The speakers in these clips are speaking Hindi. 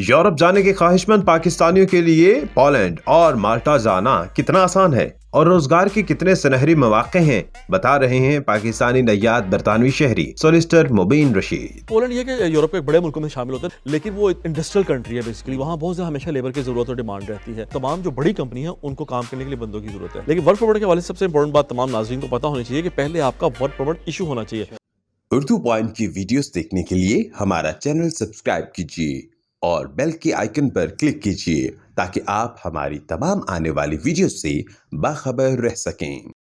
यूरोप जाने के ख्वाहिशमंद पाकिस्तानियों के लिए पोलैंड और माल्टा जाना कितना आसान है और रोजगार के कितने सुनहरी मौके हैं, बता रहे हैं पाकिस्तानी नय्याद बरतानवी शहरी सोलिसिटर मुबीन रशीद। पोलैंड ये कि यूरोप के बड़े मुल्कों में शामिल होता है, लेकिन वो इंडस्ट्रियल कंट्री है। बेसिकली वहाँ बहुत ज़्यादा हमेशा लेबर की जरूरत और डिमांड रहती है। तमाम जो बड़ी कंपनी है उनको काम करने के लिए बंदों की जरूरत है। लेकिन वर्क परमिट के हवाले से सबसे इंपॉर्टेंट बात तमाम नाज़रीन को पता होनी चाहिए कि पहले आपका वर्क परमिट इशू होना चाहिए। उर्दू पॉइंट की वीडियोस देखने के लिए हमारा चैनल सब्सक्राइब कीजिए और बेल के आइकन पर क्लिक कीजिए ताकि आप हमारी तमाम आने वाली वीडियो से बाखबर रह सकें।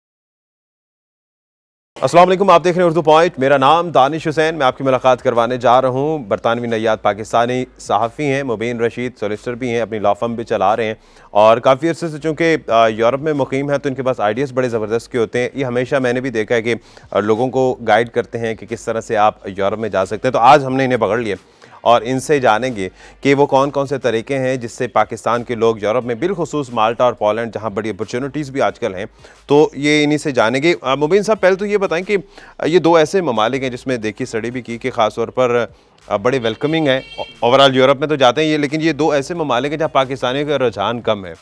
अस्सलाम वालेकुम, आप देख रहे हैं उर्दू पॉइंट। मेरा नाम दानिश हुसैन। मैं आपकी मुलाकात करवाने जा रहा हूँ बरतानवी नय्याद पाकिस्तानी सहाफ़ी हैं मुबीन रशीद, सोलिसिटर भी हैं, अपनी लॉ फर्म भी चला रहे हैं और काफ़ी अर्से से चूँकि यूरोप में मुकीम है तो इनके पास आइडियाज़ बड़े ज़बरदस्त के होते हैं। ये हमेशा मैंने भी देखा है कि लोगों को गाइड करते हैं कि किस तरह से आप यूरोप में जा सकते हैं। तो आज हमने इन्हें पकड़ लिया और इनसे जानेंगे कि वो कौन कौन से तरीके हैं जिससे पाकिस्तान के लोग यूरोप में, बिलखुसूस माल्टा और पोलैंड जहां बड़ी अपॉर्चुनिटीज़ भी आजकल हैं, तो ये इन्हीं से जानेंगे। मुबीन साहब, पहले तो ये बताएं कि ये दो ऐसे ममालिक हैं जिसमें देखिए स्टडी भी की कि ख़ास तौर पर बड़े वेलकमिंग है। ओवरऑल यूरोप में तो जाते हैं ये, लेकिन ये दो ऐसे ममालिक हैं जहाँ पाकिस्तानियों का रुझान कम है।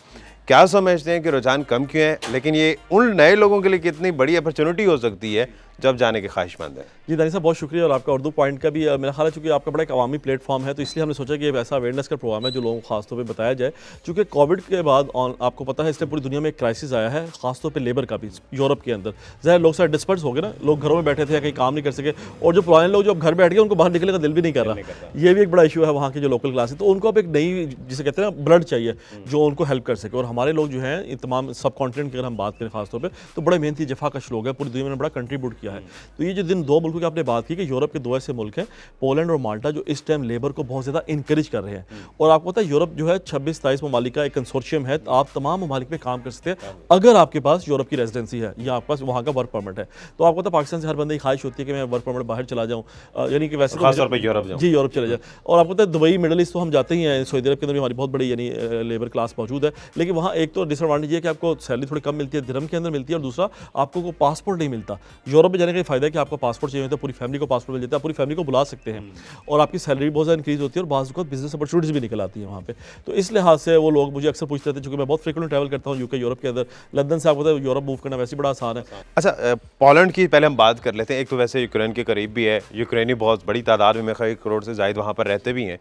क्या समझते हैं कि रुझान कम क्यों है, लेकिन ये उन नए लोगों के लिए कितनी बड़ी अपॉर्चुनिटी हो सकती है जब जाने के ख्वाहिशमंद है? जी दानिश साहब, बहुत शुक्रिया। और आपका उर्दू पॉइंट का भी मेरा ख्याल है, चूँकि आपका बड़ा एक अवामी प्लेटफॉर्म है तो इसलिए हमने सोचा कि एक ऐसा अवेयरनेस का प्रोग्राम है जो लोगों को खासतौर पे बताया जाए। चूँकि कोविड के बाद आपको पता है इसलिए पूरी दुनिया में एक क्राइसिस आया है, खासतौर पे लेबर का भी यूरोप के अंदर। ज़ाहिर लोग सारे डिस्पर्स हो गए ना, लोग घरों में बैठे थे, कहीं काम नहीं कर सके, और जो पुराने लोग जो अब घर बैठ गए उनको बाहर निकलने का दिल भी नहीं कर रहा। ये भी एक बड़ा इशू है वहाँ की जो लोकल क्लास है। तो उनको अब एक नई, जिसे कहते हैं ना, ब्लड चाहिए जो उनको हेल्प कर सके। और हमारे लोग जो हैं तमाम सब कॉन्टिनेंट की अगर हम बात करें खासतौर पर, तो बड़े मेहनती जफाकश लोग हैं, पूरी दुनिया में बड़ा कंट्रीब्यूट किया है। तो ये जो दिन दो मुल्कों की आपने बात की कि यूरोप के दो ऐसे मुल्क हैं, पोलैंड और माल्टा, जो इस टाइम लेबर को बहुत ज़्यादा इंकरेज कर रहे हैं। और आपको पता है यूरोप जो है 26-27 ममालिक का एक कंसोर्शियम है। तो आप तमाम ममालिक में काम कर सकते हैं अगर आपके पास यूरोप की रेजिडेंसी है या आपके पास वहाँ का वर्क परमिट है। तो आपको पता है पाकिस्तान से हर बंदे की ख्वाहिश होती है कि मैं वर्क परमिट बाहर चला जाऊँ, यानी कि वैसे खास तौर पर यूरोप जाऊँ। जी, यूरोप चले जाए। और आपको पता है दुबई, मिडल ईस्ट तो हम जाते ही हैं, सऊदी अरब के अंदर भी हमारी बहुत बड़ी यानी लेबर क्लास मौजूद है। लेकिन वहाँ एक तो डिसएडवांटेज है कि आपको सैलरी थोड़ी कम मिलती है, दिरहम के अंदर मिलती है, और दूसरा आपको को पासपोर्ट नहीं मिलता। यूरोप में जाने का फ़ायदा है कि आपको पासपोर्ट चाहिए होता है, पूरी फैमिली को पासपोर्ट मिल जाता है, पूरी फैमिली को बुला सकते हैं और आपकी सैलरी बहुत ज़्यादा इंक्रीज़ होती है और बाज़ वक़्त बिजनेस अपॉर्चुनिटीज़ भी निकल आती है वहाँ पे। तो इस लिहाज से वो लोग मुझे अक्सर पूछते थे, चूँकि मैं बहुत फ्रीक्वेंटली ट्रैवल करता हूँ यूके, यूरोप के अंदर, लंदन से आपको पता है यूरोप मूव करना वैसे बड़ा आसान है। अच्छा, पोलैंड की पहले हम बात कर लेते हैं। एक तो वैसे यूक्रेन के करीब भी है, यूक्रेनी बहुत बड़ी तादाद में, मेरे 1 करोड़ से ज़ायद वहाँ पर रहते भी हैं।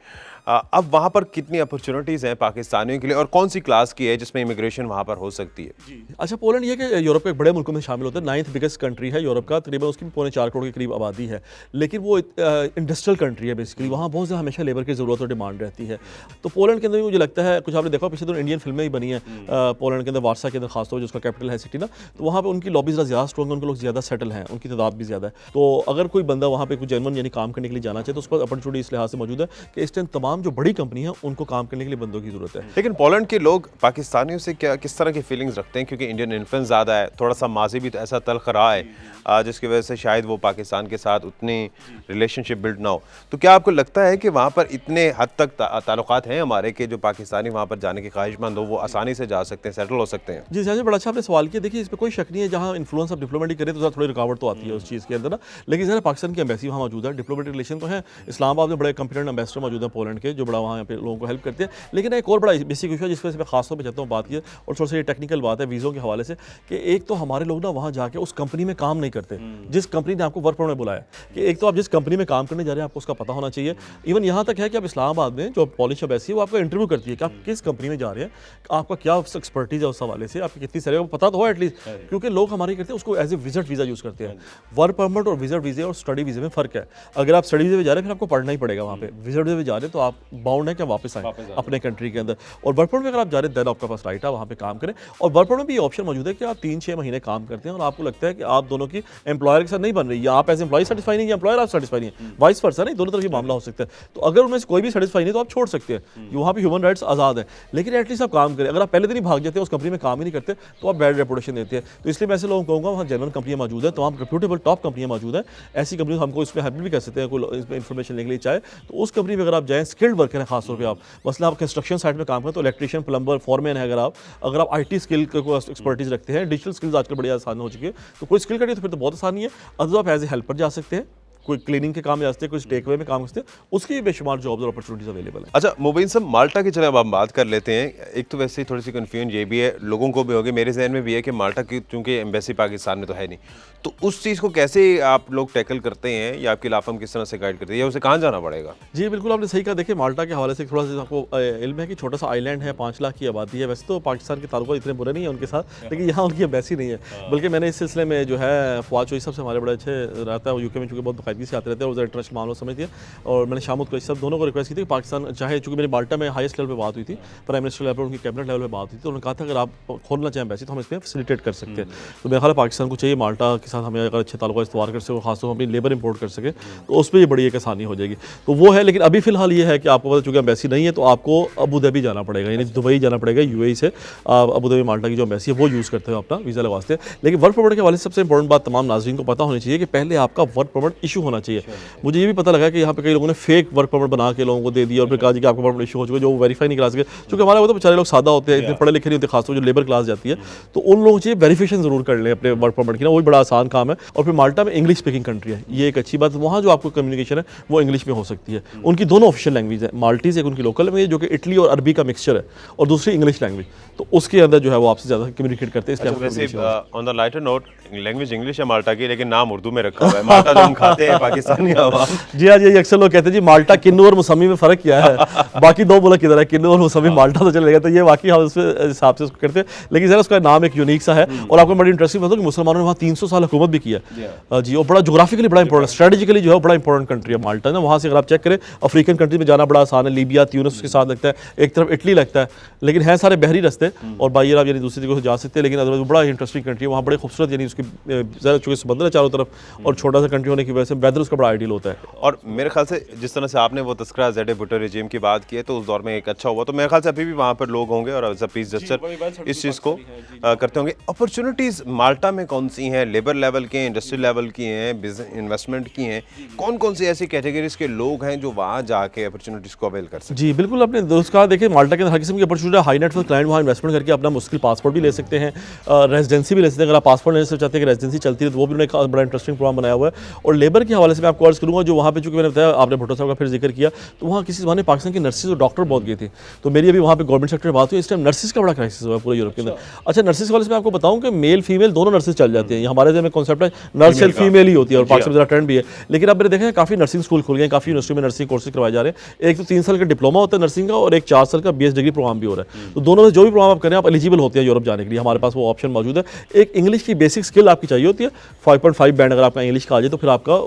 अब वहाँ पर कितनी अपॉर्चुनिटीज़ हैं पाकिस्तानियों के लिए और कौन सी क्लास की है जिसमें इमिग्रेशन वहाँ पर हो सकती है? जी, अच्छा, पोलैंड ये कि यूरोप के बड़े मुल्कों में शामिल होता है, 9th बिगेस्ट कंट्री है यूरोप का, तकरीबन उसकी 4.25 करोड़ के करीब आबादी है। लेकिन वो इंडस्ट्रियल कंट्री है। बेसिकली वहाँ बहुत ज़्यादा हमेशा लेबर की ज़रूरत और डिमांड रहती है। तो पोलैंड के अंदर मुझे लगता है, कुछ आपने देखा पिछले दिनों इंडियन फिल्में ही बनी हैं पोलैंड के अंदर, वार्सा के अंदर खासतौर पर, जिसका कैपिटल है सिटी ना, तो वहाँ पर उनकी लॉबी ज़्यादा स्ट्रॉन्ग है, उनके लोग ज़्यादा सेटल हैं, उनकी तादाद भी ज़्यादा है। तो अगर कोई बंदा वहाँ पर कोई जेन्युइन यानी काम करने के लिए जाना चाहे तो उस पर अपॉर्चुनिटी इस लिहाज से मौजूद है कि इस टाइम तमाम जो बड़ी कंपनी है उनको काम करने के लिए बंदों की ज़रूरत है। लेकिन पोलैंड के लोग पाकिस्तानियों से क्या किस तरह की फीलिंग्स रखते हैं, क्योंकि इंडियन इन्फ्लुएंस ज़्यादा है, थोड़ा सा माजी भी तो ऐसा तल्ख रहा है जिसकी वजह से शायद वो पाकिस्तान के साथ उतनी रिलेशनशिप बिल्ड ना हो। तो क्या आपको लगता है कि वहाँ पर इतने हद तक ताल्लुकात हैं हमारे के जो पाकिस्तानी वहाँ पर जाने के ख्वाहिशमंद हो वो आसानी से जा सकते हैं, सेटल हो सकते हैं? जी सर, बड़ा अच्छा आपने सवाल किया। देखिए, इस पर कोई शक नहीं है, जहाँ इन्फ्लुएंस आप डिप्लोमेटिक करें तो थोड़ी रुकावट तो आती है उस चीज़ के अंदर ना। लेकिन सर पाकिस्तान की एम्बेसी वहाँ मौजूद है, डिप्लोमेटिक रिलेशन तो है, इस्लामाबाद में बड़े कंपिटेंट एम्बेसडर मौजूद हैं पोलैंड के, जो बड़ा वहाँ पे लोगों को हेल्प करते हैं। लेकिन एक और बड़ा बेसिक इशू है जिस वजह से मैं खासतौर पर चाहता हूँ बात की, और थोड़ा सा ये टेक्निकल बात है वीज़ों के हवाले से, कि एक तो हमारे लोग ना वहाँ जाके उस कंपनी में काम नहीं करते जिस कंपनी ने आपको वर्क परमिट में बुलाया। कि एक तो आप जिस कंपनी में काम करने जा रहे हैं आपको उसका पता होना चाहिए। इवन यहाँ तक है कि अब इस्लामाबाद में जो पॉलिश एम्बेसी है वो आपको इंटरव्यू करती है कि आप किस कंपनी में जा रहे हैं, आपका क्या एक्सपर्टीज है उस हवाले से, आपकी कितनी सैलरी पता तो हो एटलीस्ट। क्योंकि लोग हमारे करते हैं उसको as a visit visa use करते हैं। वर्क परमिट और विजिट वीज़े और स्टडी वीज़े में फ़र्क है। अगर आप स्टडी वीज़े में जा रहे हैं फिर आपको पढ़ना ही पड़ेगा वहाँ पे, विजिट वीज़े में जा रहे हैं तो आप बाउंड है कि वापस आए अपने कंट्री के अंदर। और वर्क परमिट में अगर आप जा रहे हैं देन आपका पास राइट है वहाँ पे काम करें। और वर्क परमिट में भी ये ऑप्शन मौजूद है कि आप 3-6 महीने काम करते हैं और आपको लगता है कि आप दोनों की एम्प्लॉयर के साथ नहीं बन रही, या आप एज एम्प्लॉय सेटिस्फाई नहीं, एम्प्लॉयर आप सेटिस्फाई नहीं है, वाइस वर्सा नहीं, दोनों तरफ ये मामला हो सकता है। तो अगर उनमें से कोई भी सेटिस्फाई नहीं तो आप छोड़ सकते हैं, वहाँ पे ह्यूमन राइट्स आज़ाद है। लेकिन एटलीस्ट आप काम करें। अगर आप पहले दिन ही भाग जाते हैं, उस कंपनी में काम ही नहीं करते, तो आप बैड रेपुटेशन देते हैं। तो इसलिए मैं ऐसे लोगों को कहूँगा वहाँ जेन्युइन कंपनियाँ मौजूद है, तमाम रेप्यूटेबल टॉप कंपनियाँ मौजूद हैं। ऐसी कंपनी हमको इसमें हेल्प भी कर सकते हैं, कोई इसमें इन्फॉर्मेशन लेने के लिए चाहे तो उस कंपनी में अगर आप जाएँ, स्किल्ड वर्कर हैं खासतौर पर आप, मसला आप कंस्ट्रक्शन साइट में काम करें तो इलेक्ट्रीशियन, प्लम्बर, फॉरमैन है, अगर आप IT स्किल को एक्सपर्टीज रखते हैं, डिजिटल स्किल्स आजकल बड़ी आसान हो चुकी है, तो कोई स्किल करिए तो फिर तो बहुत आसानी है। अदर आप एज ए हेल्पर जा सकते हैं, कोई क्लीनिंग के काम में आते हैं, कुछ टेक अवे में काम करते हैं, उसकी भी बेशुमार जॉब्स और अपॉर्चुनिटीज अवेलेबल है। अच्छा मुबीन साहब, माल्टा की चलो अब हम बात कर लेते हैं। एक तो वैसे ही थोड़ी सी कन्फ्यूजन ये भी है, लोगों को भी होगी, मेरे जहन में भी है कि माल्टा की चूंकि एम्बेसी पाकिस्तान में तो है नहीं, तो उस चीज़ को कैसे आप लोग टैकल करते हैं या आपकी लाफम किस तरह से गाइड करती है, या उसे कहाँ जाना पड़ेगा? जी बिल्कुल, आपने सही कहा। देखिए माल्टा के हवाले से थोड़ा सा आपको इल्म है कि छोटा सा आइलैंड है, 5 लाख की आबादी है। वैसे तो पाकिस्तान के ताल्लुक इतने बुरे नहीं है उनके साथ, लेकिन यहाँ उनकी एम्बेसी नहीं है। बल्कि मैंने इस सिलसिले में जो है फवाद चोई साहब से हमारे बड़े अच्छे रहता है, वो यूके में चूँकि बहुत बाकायदगी से आते रहते हैं और इंटरनेशनल मामलों समझती है, और मैंने शामुद को सब दोनों को रिक्वेस्ट की थी कि पाकिस्तान चाहे, चूँकि मेरी माल्टा में हाईएस्ट लेवल पर बात हुई थी, प्राइम मिनिस्टर लेवल पर, उनकी कैबिनेट लेवल पर बात हुई थी, तो उन्होंने कहा था अगर आप खोलना चाहें एम्बेसी तो हम इसमें फैसिलिटेट कर सकते हैं। तो मेरा ख्याल है पाकिस्तान को चाहिए माल्टा के साथ हमें अगर अच्छे ताल्लुक इस्तवार कर सके, खासतौर पर अपनी लेबर इंपोर्ट कर सके, तो उस पर ये बड़ी एक आसानी हो जाएगी। तो वो है, लेकिन अभी फिलहाल ये है कि आपको पता, चूँकि एम्बेसी नहीं है तो आपको अबू धाबी जाना पड़ेगा, यानी दुबई जाना पड़ेगा। यूएई से अबू धाबी माल्टा की जो एम्बेसी है वो यूज़ करते हो अपना वीज़ा लगवाते हैं। लेकिन वर्क परमिट के हवाले से सबसे इंपॉर्टेंट बात तमाम नाज़रीन को पता होनी चाहिए कि पहले आपका वर्क परमिट इशू होना चाहिए। मुझे ये भी पता लगा कि यहाँ पे कई लोगों ने फेक वर्क परमिट बना के लोगों को दे दिया और फिर कहा जी कि आपका वर्क इशू हो चुका है, जो वेरीफाई नहीं करा सके। क्योंकि हमारे वो तो बेचारे लोग सादा होते हैं, इतने पढ़े लिखे नहीं होते, खासतौर जो लेबर क्लास जाती है, तो उन लोगों चाहिए वेरीफिकेशन जरूर कर लें अपने वर्क परमिट की ना, वो भी बड़ा आसान काम है। और फिर माल्टा में इंग्लिश स्पीकिंग कंट्री है, ये एक अच्छी बात, वहाँ जो आपको कम्युनिकेशन है वो इंग्लिश में हो सकती है। उनकी दोनों ऑफिशियल लैंग्वेज है, माल्टीज एक उनकी लोकल लैंग्वेज जो कि इटली और अरबी का मिक्सचर है, और दूसरी इंग्लिश लैंग्वेज, तो उसके अंदर जो है वो आपसे ज़्यादा कम्युनिकेट करते हैं। वैसे on the lighter note, language English है माल्टा की, लेकिन नाम उर्दू में रखा हुआ है। माल्टा जो हम खाते हैं पाकिस्तानी आवाम। जी हाँ, ये अक्सर लोग कहते हैं जी माल्टा किन्नू और मौसमी में फ़र्क क्या है, बाकी दो मुल्क किधर है, किन्नू और मौसमी, माल्टा तो चलेगा। तो ये वाकई हम उस हिसाब से उसको करते हैं, लेकिन ज़रा उसका नाम एक यूनिक सा है। और आपको बड़ी इंटरेस्टिंग बात है कि मुसलमानों ने वहाँ 300 साल हुकूमत भी किया जी, और बड़ा जोग्राफिकली बड़ा इंपॉर्टेंट, स्ट्रेटेजिकली जो है बड़ा इंपॉर्टेंट कंट्री है माल्टा ना। वहाँ से अगर आप चेक करें, अफ्रीकन कंट्री में जाना बड़ा आसान है, लीबिया, ट्यूनिस उसके साथ लगता है, एक तरफ इटली लगता है, लेकिन है सारे बहरी रास्ते और बाई आप यानी दूसरी जगह से जा सकते हैं। लेकिन अदरवाइज बड़ा इंटरेस्टिंग कंट्री है, वहाँ बड़े खूबसूरत, यानी उसकी ज़रा चूँकि समंदर है चारों तरफ और छोटा सा कंट्री होने की वजह से वेदर उसका बड़ा आइडियल होता है। और मेरे ख्याल से जिस तरह से आपने वो तस्करा ज़ेड भुट्टो रेजिम की बात की है, तो उस दौर में एक अच्छा हुआ, तो मेरे ख्याल से अभी भी वहाँ पर लोग होंगे और एज अ पीस जस्टर इस चीज़ को करते होंगे। अपॉर्चुनिटीज़ माल्टा में कौन सी हैं, लेबर लेवल की हैं, इंडस्ट्रियल लेवल की हैं, बिजनेस इन्वेस्टमेंट की हैं, कौन कौन सी ऐसी कैटेगरीज के लोग हैं जो वहाँ जाके अपॉर्चुनिटीज़ को अवेल कर सकते हैं? जी बिल्कुल, आपने दुरुस्त कहा। देखिए माल्टा के अंदर हर किस्म की अपॉर्चुनिटी, हाई नेटवर्क क्लाइंट वहाँ इन्वेस्टमेंट करके अपना मुश्किल पासपोर्ट भी ले सकते हैं, रेजिडेंसी भी ले सकते हैं। अगर आप पासपोर्ट लेने से चाहते हैं कि रेजिडेंसी चलती है, तो वो भी उन्होंने एक बड़ा इंटरेस्टिंग प्रोग्राम बनाया हुआ है। और लेबर के हवाले से मैं आपको अर्ज करूँगा, जो वहाँ पे चूँकि मैंने बताया, आपने भुट्टो साहब का फिर जिक्र किया, तो वहाँ किसी ज़माने पाकिस्तान की नर्सेज और डॉक्टर बहुत गए थे। तो मेरी अभी वहाँ पे गवर्नमेंट सेक्टर में बात हुई, इस टाइम नर्सेज का बड़ा क्राइसिस हुआ है पूरे यूरोप के अंदर। अच्छा, नर्सेज वाले से मैं आपको बताऊँ कि मेल फीमेल दोनों नर्सेज चल जाती हैं। हमारे में कॉन्सेप्ट है नर्स सिर्फ फीमेल ही होती है और पाकिस्तान में ज़रा ट्रेंड भी है। लेकिन अब मैंने देखा है काफ़ी नर्सिंग स्कूल खुल गए, काफ़ी यूनिवर्सिटी में नर्सिंग कोर्सेज करवाए जा रहे हैं। एक तो 3 साल का डिप्लोमा होता है नर्सिंग का और एक 4 साल का BS डिग्री प्रोग्राम भी हो रहा है। तो दोनों में जो भी प्रोग्राम आप करें, आप एलिजिबल होते हैं यूरोप जाने के लिए, हमारे पास वो ऑप्शन मौजूद है। एक इंग्लिश की बेसिक स्किल आपकी चाहिए होती है, 5.5 बैंड अगर आपका इंग्लिश का आ जाए तो फिर आपका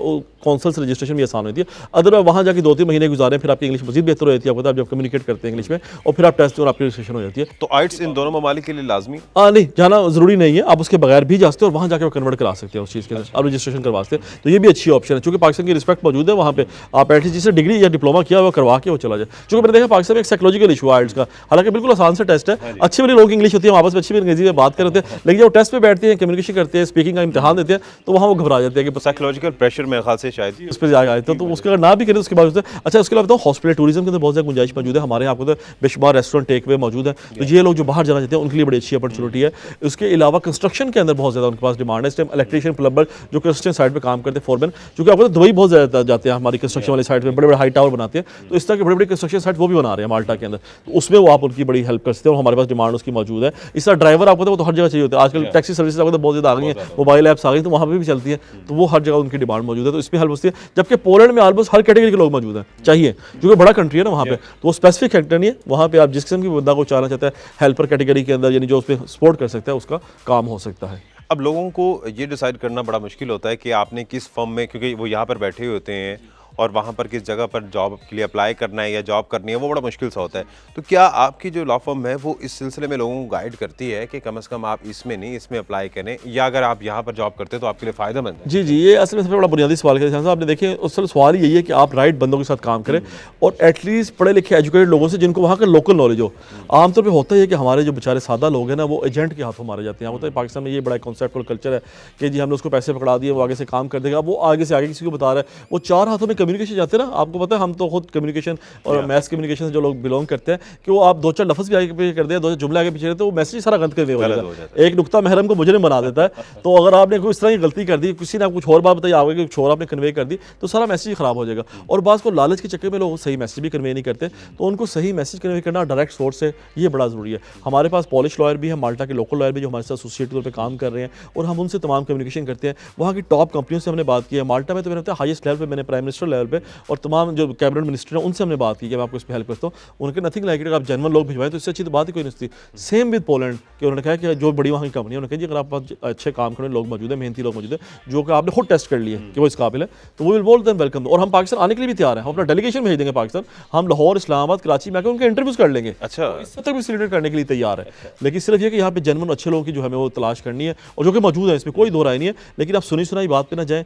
कौंसल से रजिस्ट्रेशन भी आसान होती है। अदरवाइज वहाँ जाके 2-3 महीने गुजारें, फिर आपकी इंग्लिश मजीद बेहतर हो जाती है, आपको जब कम्युनिकेट करते हैं इंग्लिश में, और फिर आप टेस्ट और आपकी रजिस्ट्रेशन हो जाती है। तो आइट्स इन दोनों ममालिक के लिए लाजमी? नहीं, जाना ज़रूरी नहीं है, आप उसके बगैर भी जा सकते हैं और वहाँ जाकर कन्वर्ट करा सकते हैं उस चीज़ के अंदर, आप रजिस्ट्रेशन करवा सकते हैं। तो ये भी अच्छी ऑप्शन है, चूँकि पाकिस्तान की रिस्पेक्ट मौजूद है वहाँ पे, आप एटलीस्ट जिससे डिग्री या डिप्लोमा किया वो करवा के वो चला जाए। चूँकि मैंने देखा पाकिस्तान में एक साइकोलॉजिकल इशू है आइट्स का, हालांकि बिल्कुल आसान सा टेस्ट है, अच्छे वाले लोग इंग्लिश होती है, आपस में अच्छी भी अंग्रेजी में बात करते हैं, लेकिन जब टेस्ट पे बैठते हैं, कम्युनिकेशन करते हैं, स्पीकिंग का इम्तिहान देते हैं, तो वहाँ वो घबरा जाते हैं कि साइकोलॉजिकल प्रेशर मेरे ख्याल से शायद उस पर जाएगा। तो उसका अगर ना भी करें उसके बाद अच्छा, उसके अलावा बताओ हॉस्पिटल टूरिज्म के अंदर बहुत ज़्यादा गुंजाइश मौजूद है। हमारे यहाँ आपको तो बेशुमार रेस्टोरेंट टेक वे मौजूद है, तो ये लोग जो बाहर जाना चाहते हैं उनके लिए बड़ी अच्छी अपॉर्चुनिटी है। उसके अलावा कंस्ट्रक्शन के अंदर बहुत ज़्यादा उनके पास डिमांड है इस टाइम, इलेक्ट्रिशियन, प्लम्बर जो कंस्ट्रक्शन साइड पे काम करते हैं, फोरमैन, क्योंकि आपको तो दुबई बहुत ज़्यादा जाते हैं हमारी कंस्ट्रक्शन वाली साइड पे, बड़े बड़े हाई टावर बनाते हैं, तो इस तरह के बड़े बड़े कंस्ट्रक्शन साइट वो भी बना रहे हैं माल्टा के अंदर, तो उसमें वो आप उनकी बड़ी हेल्प कर सकते हैं और हमारे पास डिमांड उसकी मौजूद है। इस तरह ड्राइवर आपको तो वो तो हर जगह चाहिए होता है, आजकल टैक्सी सर्विस आपको तो बहुत ज़्यादा आ गई है, मोबाइल ऐप्स आ गई, तो वहाँ पर भी चलती है, तो वो हर जगह उनकी डिमांड मौजूद है, तो इसमें हेल्प होती है। जबकि पोलैंड में ऑलमोस्ट हर कैटेगरी के लोग मौजूद हैं, चाहिए, क्योंकि बड़ा कंट्री है ना वहाँ पे, तो वो स्पेसिफिक फैक्टर नहीं है, वहाँ पे आप जिस किस्म की बंदा को चाहना चाहता है हेल्पर कैटेगरी के अंदर, यानी जो उस पर सपोर्ट कर सकता है, उसका काम हो सकता है। अब लोगों को ये डिसाइड करना बड़ा मुश्किल होता है कि आपने किस फर्म में, क्योंकि वो यहाँ पर बैठे हुए होते हैं और वहाँ पर किस जगह पर जॉब के लिए अप्लाई करना है या जॉब करनी है, वो बड़ा मुश्किल सा होता है। तो क्या आपकी जो लॉ फर्म है वो इस सिलसिले में लोगों को गाइड करती है कि कम से कम आप इसमें नहीं, इसमें अप्लाई करें, या अगर आप यहाँ पर जॉब करते हैं तो आपके लिए फ़ायदेमंद है? जी, ये असल में सबसे बड़ा बुनियादी सवाल है। आपने देखिए असल सवाल यही है कि आप राइट बंदों के साथ काम करें और एटलीस्ट पढ़े लिखे एजुकेटेड लोगों से, जिनको वहाँ का लोकल नॉलेज हो। आमतौर पर होता ही है कि हमारे जो बेचारे सादा लोग हैं ना, वो एजेंट के हाथों मारे जाते हैं। होता है पाकिस्तान में ये बड़ा कॉन्सेप्ट और कल्चर है कि जी हमने उसको पैसे पकड़ा दिए, वो आगे से काम कर देगा, वो आगे से आगे किसी को बता रहा है, वो 4 हाथों में कम्युनिकेशन जाते हैं ना, आपको पता है हम तो खुद कम्युनिकेशन और मैथ कम्युनिकेशन से जो लोग बिलोंग करते हैं कि वो आप दो चार लफ्ज़ भी आगे पीछे कर दें, दो चार जुमले आगे पीछे तो वो मैसेज सारा गलत करने हो जाएगा। एक नुक्ता महरम को मुजरिम बना देता है। तो अगर आपने कोई इस तरह की गलती कर दी, किसी ने आपको कुछ और बात बताई, आगे कुछ और आपने कन्वे कर दी, तो सारा मैसेज ख़राब हो जाएगा। और बात को लालच के चक्कर में लोग सही मैसेज भी कन्वे नहीं करते, तो उनको सही मैसेज कन्वे करना डायरेक्ट सोर्स से ये बड़ा ज़रूरी है। हमारे पास पॉलिश लॉयर भी है, माल्टा के लोकल लॉयर भी जो हमारे साथ एसोसिएट तौर पे काम कर रहे हैं, और हम उनसे तमाम कम्युनिकेशन करते हैं। वहाँ की टॉप कंपनियों से हमने बात की है। माल्टा में तो मैंने हाईएस्ट लेवल पे, मैंने प्राइम मिनिस्टर लेवल पे और तमाम जो कैबिनेट मिनिस्टर हैं उनसे हमने बात की कि मैं आपको इस पर हेल्प करता हूँ। उनके नथिंग लाइक इट, आप जेन्युइन लोग भिजवाएं तो इससे अच्छी तो बात ही कोई नहीं थी। सेम विद पोलैंड कि उन्होंने कहा कि जो बड़ी वहाँ की कंपनी है, उन्होंने कहा जी अगर आप पास अच्छे काम करने लोग मौजूद हैं, मेहनती लोग मौजूद हैं, जो कि आपने खुद टेस्ट कर लिए कि वो इस काबिल है, तो वो विल बोल देम वेलकम। और हम पाकिस्तान आने के लिए भी तैयार हैं, हम अपना डेलीगेशन भेज देंगे पाकिस्तान। हम लाहौर, इस्लामाबाद, कराची में आकर उनके इंटरव्यूज़ कर लेंगे। अच्छा, इस तक भी सिलेक्ट करने के लिए तैयार है। लेकिन सिर्फ ये कि यहाँ पे जेन्युइन अच्छे लोगों की जो हमें वो तलाश करनी है, और जो कि मौजूद है, इसमें कोई दो राय नहीं है। लेकिन आप सुनी सुनाई बात पे ना जाएं,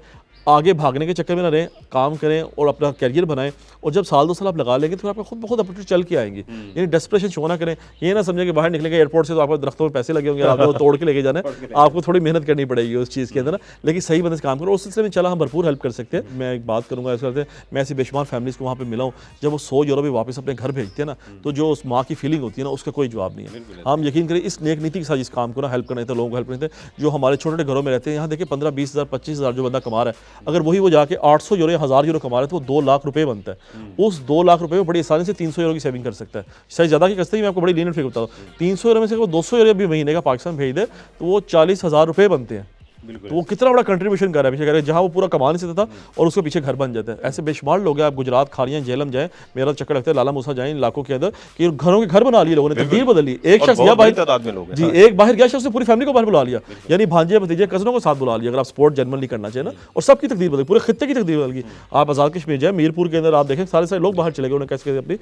आगे भागने के चक्कर में ना रहें, काम करें और अपना कैरियर बनाएं। और जब साल 2 साल आप लगा लेंगे तो आपको खुद बहुत अपॉर्चुनिटी चल के आएंगी। यानी डेस्परेशन शो ना करें, ये ना समझें कि बाहर निकलेंगे एयरपोर्ट से तो आपको दरख्तों में पैसे लगे होंगे, आपको तोड़ के लेके जाना है। आपको थोड़ी मेहनत करनी पड़ेगी उस चीज़ के अंदर ना, लेकिन सही बंदे से काम करो। उस सिलसिले में चला हम भरपूर हेल्प कर सकते हैं। मैं एक बात करूँगा, ऐसा करते मैं ऐसी बेशुमार फैमिलीज़ को वहाँ पर मिला हूँ, जब वो 100 यूरो भी वापस अपने घर भेजते हैं ना, तो जो उस माँ की फीलिंग होती है ना, उसका कोई जवाब नहीं है। हम यकीन करें इस नेक नीति के साथ इस काम को ना हेल्प करने थे, लोगों को हेल्प करने थे जो हमारे छोटे छोटे घरों में रहते हैं। यहाँ देखिए 15-20 हज़ार 25 हज़ार जो बंदा कमा रहा है, अगर वही वो जाके 800 यूरो या 1000 यूरो कमा रहे तो वो 2 लाख रुपए बनता है। उस 2 लाख रुपए में बड़ी आसानी से 300 यूरो की सेविंग कर सकता है। शायद ज़्यादा की कसते ही मैं आपको बड़ी लीनियंट फिगर बताऊँ, 300 यूरो में से वो 200 यूरो भी महीने का पाकिस्तान भेज दे तो वो 40,000 रुपये बनते हैं। तो वो कितना बड़ा कंट्रीब्यूशन कर रहा है पीछे, कह रहे हैं जहाँ वो पूरा कमा नहीं सकता था और उसके पीछे घर बन जाता है। ऐसे बेशुमार लोग हैं। आप गुजरात, खालियां, जेलम जाएं, मेरा चक्कर लगता है लाला मूसा जाएं इलाकों के अंदर कि घरों के घर बना लिए लोगों ने, तकदीर बदल ली। एक शख्स गया बाहर जी, एक बाहर गया शख्स ने पूरी फैमिली को बाहर बुला लिया, यानी भांजे भतीजे कजनों को साथ बुला लिया। अगर आप स्पोर्ट जनरली करना चाहिए ना, और सबकी तकदीर बदल, पूरे खित्ते की तकदीर बदल गई। आप आज़ाद कश्मीर जाए, मीरपुर के अंदर आप देखें सारे सारे लोग बाहर चले गए, उन्होंने कैसे अपनी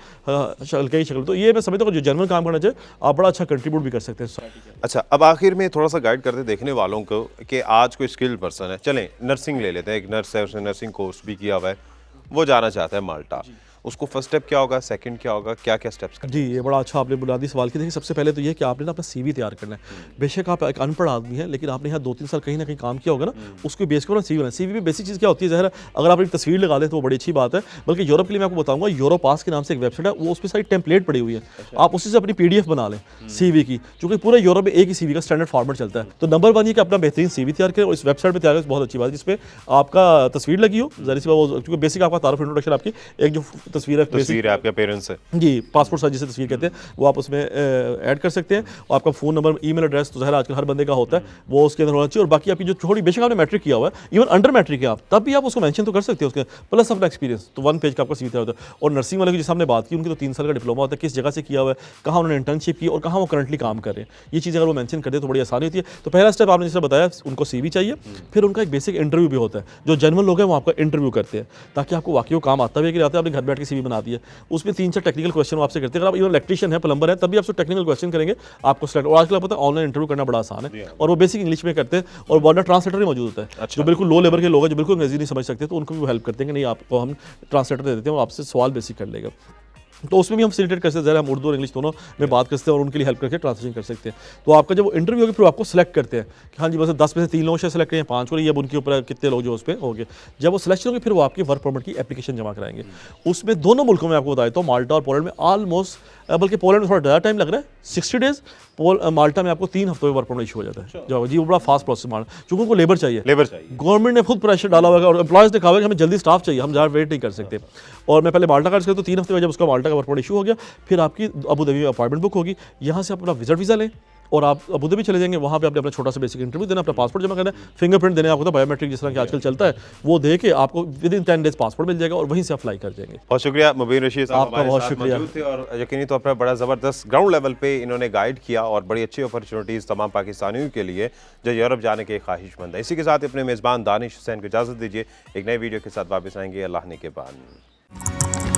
हल्के की शक्ल। तो ये मैं समझता हूँ जो जनरल काम करना चाहिए, आप बड़ा अच्छा कंट्रीब्यूट भी कर सकते हैं। अच्छा, अब आखिर में थोड़ा सा गाइड करते देखने वालों को कि आज कोई स्किल्ड पर्सन है, चलें नर्सिंग ले लेते हैं, एक नर्स है, उसने नर्सिंग कोर्स भी किया हुआ है, वो जाना चाहता है माल्टा, उसको फर्स्ट स्टेप क्या होगा, सेकंड क्या होगा, क्या क्या स्टेप्स करने? जी, ये बड़ा अच्छा आपने बुनियादी सवाल किया। देखिए सबसे पहले तो ये कि आपने ना अपना सीवी तैयार करना है। बेशक आप एक अनपढ़ आदमी है, लेकिन आपने यहाँ 2-3 साल कहीं ना कहीं काम किया होगा ना, उसको बेस करो ना सीवी बनाए। सीवी में बेसिक चीज़ क्या होती है, ज़ाहिर है अगर आप एक तस्वीर लगा दें तो वो बड़ी अच्छी बात है। बल्कि यूरोप के लिए मैं आपको बताऊंगा, यूरोपास के नाम से एक वेबसाइट है, वो उस पर सारी टेम्पलेट पड़ी हुई है। आप उसी से अपनी PDF बना लें सीवी की, क्योंकि पूरे यूरोप में एक ही सीवी का स्टैंडर्ड फॉर्मेट चलता है। तो नंबर 1 ये कि अपना बेहतरीन सीवी तैयार करें, और इस वेबसाइट पर तैयार करें, बहुत अच्छी बात है, जिसपे आपका तस्वीर लगी हो, ज़ाहिर सी बात, क्योंकि बेसिक आपका तारुफ इंट्रोडक्शन आपकी एक जो तस्वीर है आपके पेरेंट्स है जी, पासपोर्ट साइज जिसे तस्वीर कहते हैं, वो आप उसमें ऐड कर सकते हैं। और आपका फ़ोन नंबर, ईमेल एड्रेस तो ज़ाहिर आजकल हर बंदे का होता है, वो उसके अंदर होना चाहिए। और बाकी आपकी जो थोड़ी बेशक आपने मैट्रिक किया हुआ है, इवन अंडर मैट्रिक है आप, तब भी आप उसको मेंशन तो कर सकते हैं उसके, प्लस अपना एक्सपीरियंस। तो 1 पेज का आपका सीवी तैयार होता है। और नर्सिंग वाले की जैसे हमने बात की, उनकी तो 3 साल का डिप्लोमा होता है, किस जगह से किया हुआ है, कहाँ उन्होंने इंटर्नशिप की और कहाँ वो करंटली काम कर रहे हैं, ये चीज़ अगर वो मेंशन कर दे तो बड़ी आसानी होती है। तो पहला स्टेप आपने जैसे बताया, उनको सीवी चाहिए, फिर उनका एक बेसिक इंटरव्यू भी होता है। जो जनरल लोग हैं वो आपका इंटरव्यू करते हैं, ताकि आपको वाकई वो काम आता भी है कि आता है। आपने घर बैठ के सीवी बना दी है, उसमें 3-4 टेक्निकल क्वेश्चन आपसे करते हैं। अगर आप इवन इलेक्ट्रिशियन है, प्लम्बर है, तब भी आपसे टेक्निकल क्वेश्चन करेंगे, आपको सेलेक्ट। और आजकल पता है ऑनलाइन इंटरव्यू करना बड़ा आसान है, और वो बेसिक इंग्लिश में करते हैं, और वरना ट्रांसलेटर भी मौजूद होता है। अच्छा। जो बिल्कुल लो लेवल के लोग हैं, जो बिल्कुल अंग्रेजी नहीं समझ सकते, तो उनको भी हेल्प करते हैं कि नहीं आपको हम ट्रांसलेटर दे देते हैं, वो आपसे सवाल बेसिक कर लेगा। तो उसमें भी हम फैसिलिटेट कर सकते हैं, हम उर्दू और इंग्लिश दोनों में बात कर सकते हैं और उनके लिए हेल्प करके ट्रांसलेशन कर सकते हैं। तो आपका जब इंटरव्यू होगा, फिर आपको सेलेक्ट करते हैं कि हाँ जी बस 10 में से 3 लोग से सेलेक्ट करें, 5 को, ये अब उनके ऊपर कितने लोग जो उस पर हो गए। जब वो सिलेक्शन होंगे, फिर वो आपकी वर्क परमिट की एप्लीकेशन जमा कराएंगे। उसमें दोनों मुल्कों में आपको बताया तो माल्टा और पोलैंड में ऑलमोस्ट, बल्कि पोलैंड में थोड़ा ज़्यादा टाइम लग रहा है, 60 डेज़। माल्टा में आपको 3 हफ्तों में वर्क परमिट इशू हो जाता है। जो जी वो बड़ा फास्ट प्रोसेस माना, क्योंकि उनको लेबर चाहिए। गवर्नमेंट ने खुद प्रेशर डाला हुआ है और एम्प्लॉयज़ ने कहा कि हमें जल्दी स्टाफ चाहिए, हम ज़्यादा वेट नहीं कर सकते। और मैं पहले माल्टा का तो 3 हफ्ते में जब उसका माल्टा का वर्क परमिट इशू हो गया, फिर आपकी अबू धाबी में अपॉइंटमेंट बुक होगी, यहाँ से आप अपना विजिट वीज़ा लें और आप अबू धाबी चले जाएंगे। वहाँ पे आपने अपना छोटा सा बेसिक इंटरव्यू देना, अपना पासपोर्ट जमा करना है, फिंगरप्रिंट देना है आपको, तो बायोमेट्रिक जिस तरह की आजकल चलता है वो दे के आपको विदिन 10 डेज पासपोर्ट मिल जाएगा और वहीं से अप्लाई कर जाएंगे। बहुत शुक्रिया मुबीन रशीद साहब, आपका बहुत शुक्रिया। और यकीनी तौर पर बड़ा ज़बरदस्त ग्राउंड लेवल पे इन्होंने गाइड किया और बड़ी अच्छी अपॉर्चुनिटीज़ तमाम पाकिस्तानियों के लिए जो यूरोप जाने के ख्वाहिशमंद है। इसी के साथ अपने मेज़बान दानिश हुसैन को इजाज़त दीजिए, एक नई वीडियो के साथ वापस आएंगे अल्लाह ने के बाद।